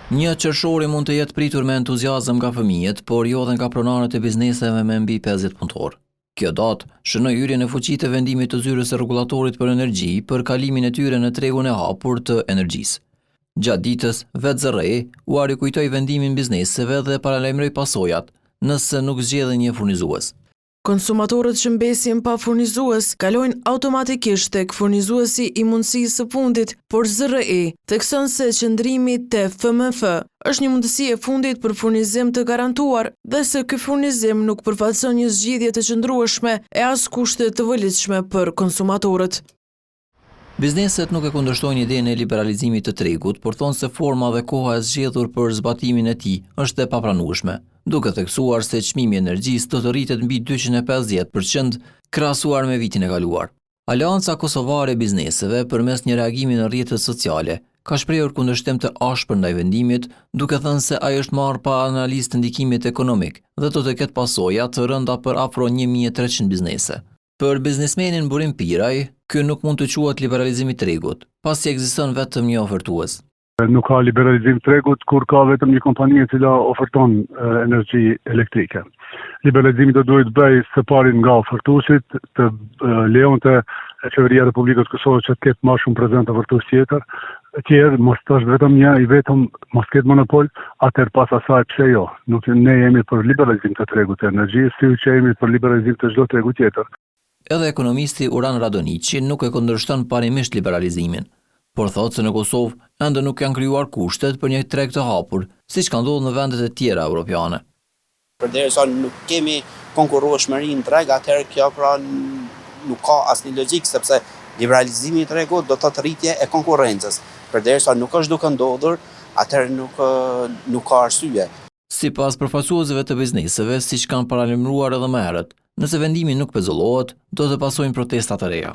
Një qershori mund të jetë pritur me entuziazëm nga fëmijët, por jo dhe nga pronarët e bizneseve me mbi 50 punëtor. Kjo datë shënoi hyrjen e fuqisë të vendimit të zyrës së rregullatorit për energji për kalimin e tyre në tregun e hapur të energjisë. Gjatë ditës, vetë ZRE u rikujtoi vendimin bizneseve dhe paralajmëroi pasojat nëse nuk zgjedhin një furnizues. Konsumatorët që mbesin pa furnizues kalojnë automatikisht tek furnizuesi i mundësisë së fundit, por ZRE thekson se qëndrimi te FMF është një mundësi e fundit për furnizim të garantuar dhe se ky furnizim nuk përfaqëson një zgjidhje të qëndrueshme e as kushte të volitshme për konsumatorët. Bizneset nuk e kundërshtojnë idenë e liberalizimit të tregut, por thonë se forma dhe koha e zgjedhur për zbatimin e tij është e papranueshme, duke theksuar se çmimi i energjisë do të rritet mbi 250% krahasuar me vitin e kaluar. Aleanca Kosovare e Bizneseve, përmes një reagimi në rrjetet sociale, ka shprehur kundërshtim të ashpër ndaj vendimit, duke thënë se ai është marrë pa analizë të ndikimit ekonomik dhe do të ketë pasoja të rënda për afro 1300 biznese. Për biznesmenin Burim Piraj, ky nuk mund të quhet liberalizim i tregut, pasi ekziston vetëm një ofertues. Nuk ka liberalizim tregut kur ka vetëm një kompani e cila oferton energji elektrike. Liberalizimi do duhet bëj së pari nga ofertuesit të lejonte Qeveria e Republikës Kosovës që të ketë më shumë prezant ofertues tjerë, mos është vetëm një i vetëm, mos ketë monopol, atëherë pas asaj pse jo. Nuk ne jemi për liberalizim të tregut të energjisë, si që jemi për liberalizim të çdo tregu tjetër. Edhe ekonomisti Uran Radonici nuk e kundërshton parimisht liberalizimin, por thotë se në Kosovë ende nuk janë krijuar kushtet për një treg të hapur, siç ka ndodhur në vendet e tjera evropiane. Përderisa nuk kemi konkurrueshmëri në treg, atëherë kjo pra nuk ka asnjë logjik, sepse liberalizimi i tregut do të thotë rritje e konkurrencës. Përderisa nuk është duke ndodhur, atëherë nuk ka arsye. Sipas përfaqësuesve të bizneseve, siç kanë paralajmëruar edhe më herët, nëse vendimi nuk pezullohet, do të pasojnë protesta të reja.